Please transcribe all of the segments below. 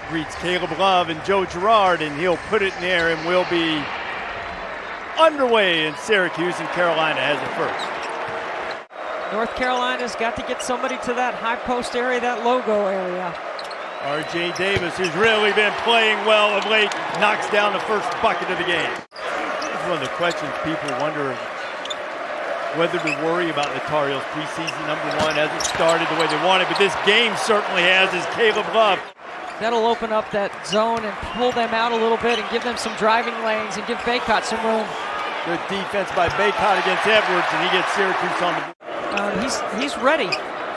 Greets Caleb Love and Joe Girard, and he'll put it in the air, and we'll be underway in Syracuse, and Carolina has it first. North Carolina's got to get somebody to that high post area, that logo area. R.J. Davis, who's really been playing well of late, knocks down the first bucket of the game. It's one of the questions people wonder whether to worry about the Tar Heels. Preseason number one hasn't started the way they wanted, but this game certainly has, is Caleb Love. That'll open up that zone and pull them out a little bit and give them some driving lanes and give Bacot some room. Good defense by Bacot against Edwards, and he gets Syracuse on the board. He's ready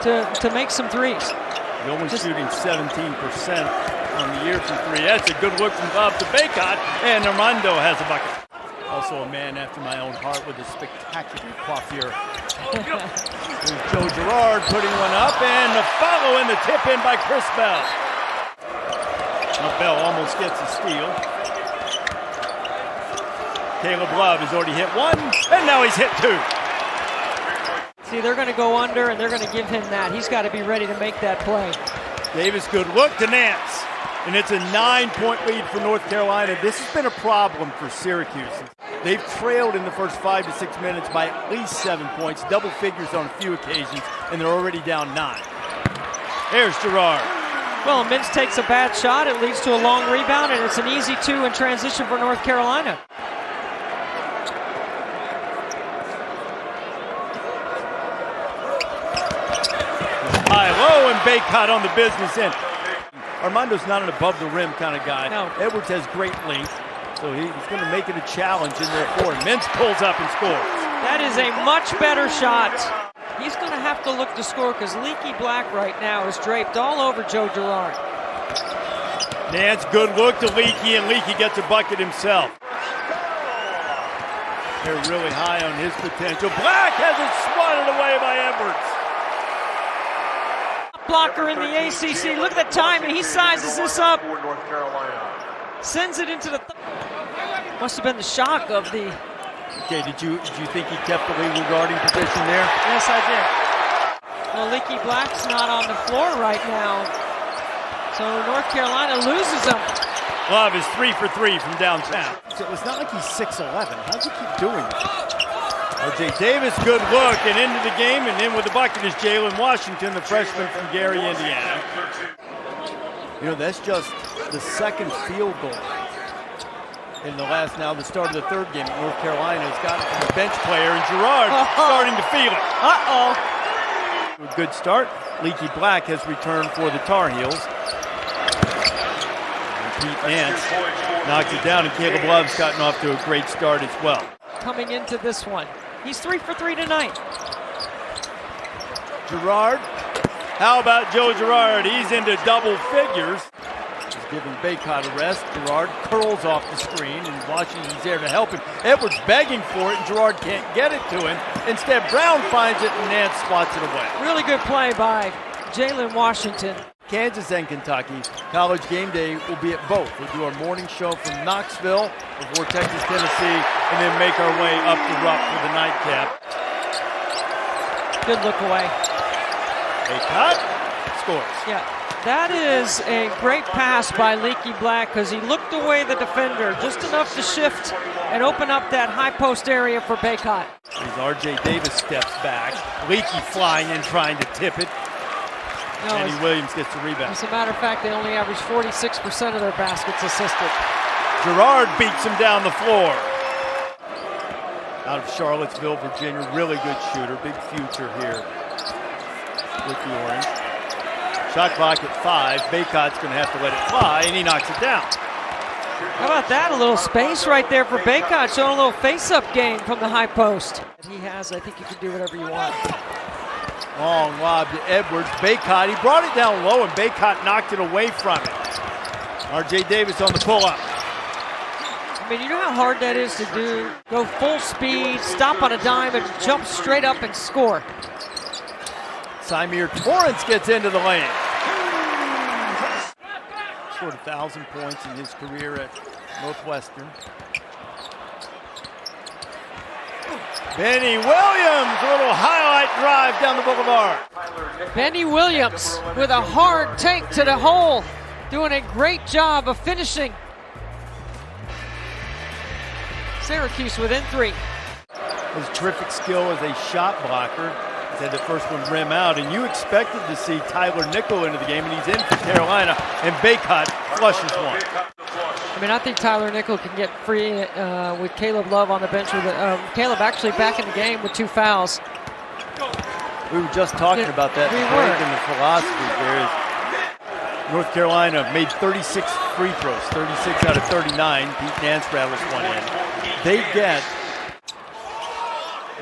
to make some threes. He's only shooting 17% on the year from three. That's a good look from Love to Bacot, and Armando has a bucket. Also a man after my own heart with a spectacular coiffure. There's Joe Girard putting one up, and the follow and the tip in by Chris Bell. Now Bell almost gets a steal. Caleb Love has already hit one, and now he's hit two. See, they're going to go under, and they're going to give him that. He's got to be ready to make that play. Davis, good look to Nance. And it's a 9-point lead for North Carolina. This has been a problem for Syracuse. They've trailed in the first 5 to 6 minutes by at least 7 points, double figures on a few occasions, and they're already down 9. There's Girard. Well, Mintz takes a bad shot. It leads to a long rebound, and it's an easy two in transition for North Carolina. High-low, and Bacot on the business end. Armando's not an above-the-rim kind of guy. No. Edwards has great length, so he's going to make it a challenge in there for him. Mintz pulls up and scores. That is a much better shot. He's going to have to look to score because Leaky Black right now is draped all over Joe Girard. Nance, good look to Leaky, and Leaky gets a bucket himself. They're really high on his potential. Black has it swatted away by Edwards. Blocker in the ACC. Look at the timing. He sizes this up. Sends it into the... Must have been the shock of the... Okay, did you think he kept the lead regarding position there? Yes, I did. Well, Leaky Black's not on the floor right now. So North Carolina loses him. Love is 3 for 3 from downtown. So it's not like he's 6'11". How does he keep doing this? R.J. Davis, good look, and into the game, and in with the bucket is Jalen Washington, the freshman from Gary, Indiana. You know, that's just the second field goal in the start of the third game. North Carolina has gotten from a bench player, and Girard starting to feel it. A good start. Leaky Black has returned for the Tar Heels. And Pete Nance knocks it down, and Caleb Love's gotten off to a great start as well. Coming into this one. He's 3 for 3 tonight. Girard. How about Joe Girard? He's into double figures. He's giving Bacot a rest. Girard curls off the screen, and Washington's there to help him. Edwards begging for it, and Girard can't get it to him. Instead, Brown finds it, and Nance swats it away. Really good play by Jalen Washington. Kansas and Kentucky. College Game Day will be at both. We'll do our morning show from Knoxville before Texas, Tennessee, and then make our way up to Rupp for the nightcap. Good look away. Bacot scores. Yeah, that is a great pass by Leaky Black because he looked away the defender just enough to shift and open up that high post area for Bacot. As R.J. Davis steps back, Leaky flying in trying to tip it. No, Andy Williams gets the rebound. As a matter of fact, they only average 46% of their baskets assisted. Girard beats him down the floor. Out of Charlottesville, Virginia, really good shooter. Big future here with the Orange. Shot clock at 5. Bacot's going to have to let it fly, and he knocks it down. How about that? A little space right there for Bacot, showing a little face-up game from the high post. He has, I think you can do whatever you want. Long lob to Edwards. Bacot, he brought it down low, and Bacot knocked it away from him. R.J. Davis on the pull-up. I mean, you know how hard that is to do? Go full speed, stop on a dime, and jump straight up and score. Symir Torrance gets into the lane. Scored 1,000 points in his career at Northwestern. Benny Williams, a little highlight drive down the boulevard. Benny Williams with a hard take to the hole. doing a great job of finishing. Syracuse within 3. His terrific skill as a shot blocker. He's had the first one rim out, and you expected to see Tyler Nickel into the game, and he's in for Carolina, and Bacot flushes one. I mean, I think Tyler Nickel can get free with Caleb Love on the bench. With Caleb actually back in the game with 2 fouls. We were just talking about that break in the philosophy there. Is North Carolina made 36 free throws, 36 out of 39. Pete Nance rattles one in. They get,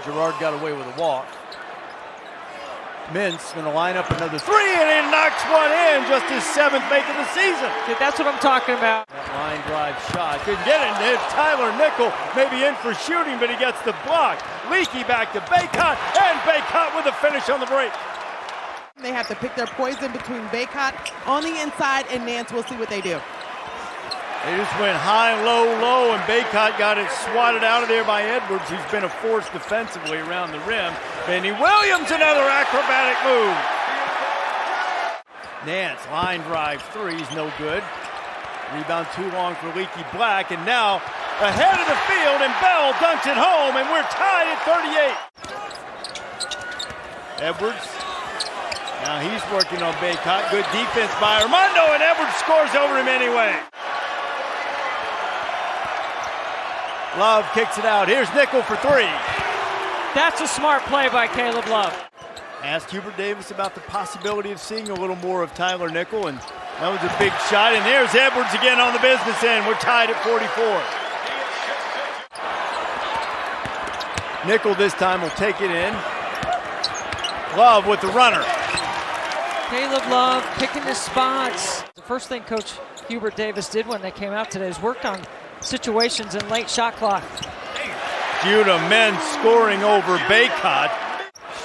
Girard got away with a walk. Mintz going to line up another 3, and he knocks one in, just his 7th make of the season. That's what I'm talking about. That line drive shot, couldn't get it. Tyler Nickel maybe in for shooting, but he gets the block. Leaky back to Bacot, and Bacot with a finish on the break. They have to pick their poison between Bacot on the inside and Nance. We'll see what they do. They just went high, low, low, and Bacot got it swatted out of there by Edwards, who's been a force defensively around the rim. Benny Williams, another acrobatic move. Nance, line drive 3's no good. Rebound too long for Leaky Black, and now ahead of the field, and Bell dunks it home, and we're tied at 38. Edwards, now he's working on Bacot. Good defense by Armando, and Edwards scores over him anyway. Love kicks it out. Here's Nickel for 3. That's a smart play by Caleb Love. Asked Hubert Davis about the possibility of seeing a little more of Tyler Nickel, and that was a big shot. And there's Edwards again on the business end. We're tied at 44. Nickel this time will take it in. Love with the runner. Caleb Love picking his spots. The first thing Coach Hubert Davis did when they came out today is worked on situations in late shot clock. Judah Mintz scoring over Bacot.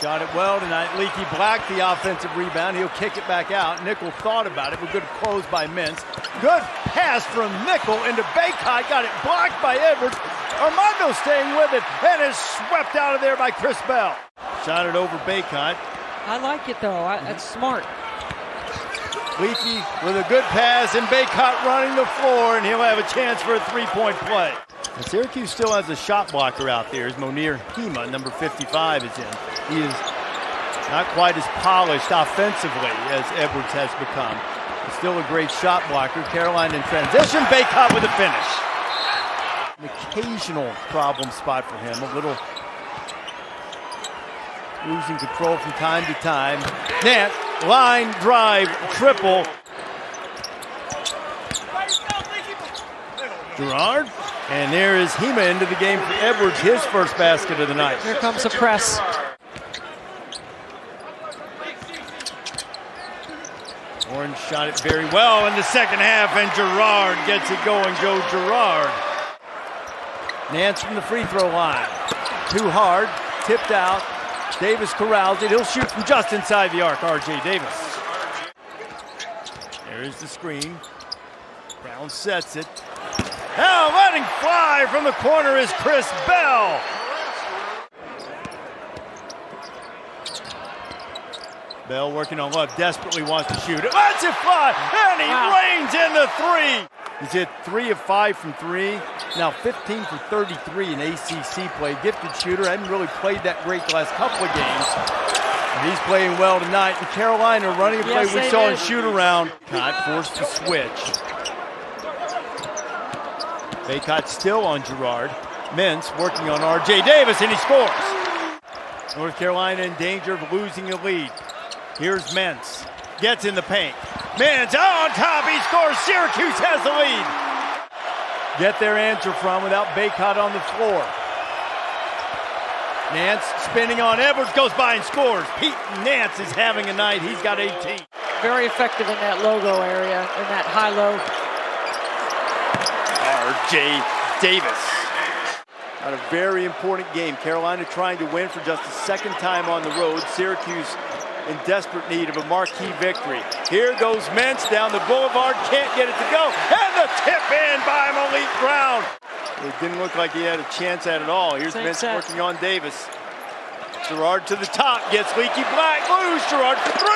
Shot it well tonight. Leaky Black, the offensive rebound. He'll kick it back out. Nickel thought about it, but good close by Mintz. Good pass from Nickel into Bacot. Got it blocked by Edwards. Armando staying with it and is swept out of there by Chris Bell. Shot it over Bacot. I like it though. That's smart. Leaky with a good pass, and Bacot running the floor, and he'll have a chance for a 3-point play. And Syracuse still has a shot blocker out there as Monir Hema, number 55, is in. He is not quite as polished offensively as Edwards has become. He's still a great shot blocker. Carolina in transition, Bacot with a finish. An occasional problem spot for him, a little losing control from time to time. Nance, line drive, triple. Girard, and there is Hema into the game for Edwards, his first basket of the night. Here comes the press. Orange shot it very well in the second half, and Girard gets it going. Joe Girard. Nance from the free throw line. Too hard, tipped out. Davis corrals it. He'll shoot from just inside the arc. R.J. Davis. There's the screen. Brown sets it. Now letting fly from the corner is Chris Bell. Bell working on Love, desperately wants to shoot it. Lets it fly, and he rains in the 3. He's hit 3 of 5 from 3. Now 15 for 33 in ACC play. Gifted shooter, hadn't really played that great the last couple of games. And he's playing well tonight. And Carolina running a play we saw in shoot-around. Not forced to switch. Bacot still on Girard. Mintz working on R.J. Davis, and he scores. North Carolina in danger of losing the lead. Here's Mintz. Gets in the paint. Mintz on top. He scores. Syracuse has the lead. Get their answer from without Bacot on the floor. Nance spinning on Edwards, goes by and scores. Pete Nance is having a night. He's got 18. Very effective in that logo area, in that high-low. R.J. Davis. Not a very important game. Carolina trying to win for just the second time on the road. Syracuse in desperate need of a marquee victory. Here goes Mintz down the boulevard, can't get it to go, and the tip in by Malik Brown. It didn't look like he had a chance at it all. Here's Mintz working on Davis. Girard to the top, gets Leaky Black loose. Girard for 3.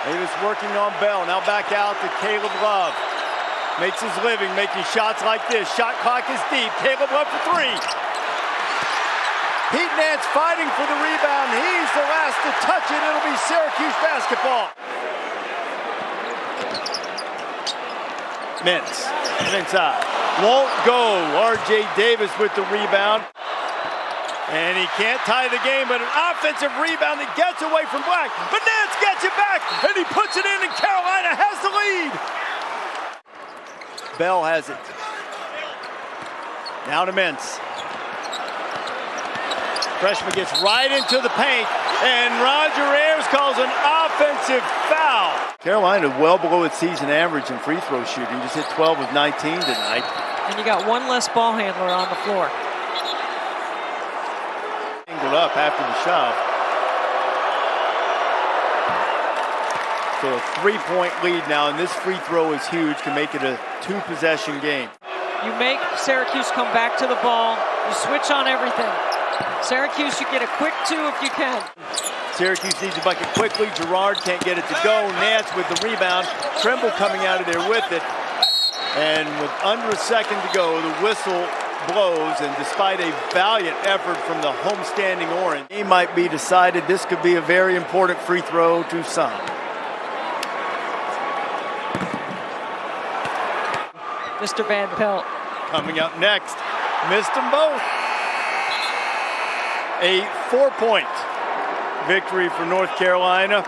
Davis working on Bell. Now back out to Caleb Love. Makes his living making shots like this. Shot clock is deep. Caleb Love for three. Pete Nance fighting for the rebound. He's the last to touch it. It'll be Syracuse basketball. Mintz inside. Won't go. R.J. Davis with the rebound. And he can't tie the game, but an offensive rebound that gets away from Black. But Nance gets it back, and he puts it in, and Carolina has the lead. Bell has it. Now to Mintz. Freshman gets right into the paint, and Roger Ayers calls an offensive foul. Carolina well below its season average in free throw shooting. Just hit 12 of 19 tonight. And you got one less ball handler on the floor. Angled up after the shove. So a 3-point lead now, and this free throw is huge. Can make it a 2-possession game. You make Syracuse come back to the ball. You switch on everything. Syracuse, you get a quick 2 if you can. Syracuse needs a bucket quickly. Girard can't get it to go. Nance with the rebound. Trimble coming out of there with it. And with under a second to go, the whistle blows, and despite a valiant effort from the homestanding Orange, he might be decided. This could be a very important free throw to some. Mr. Van Pelt. Coming up next, missed them both. A 4-point victory for North Carolina.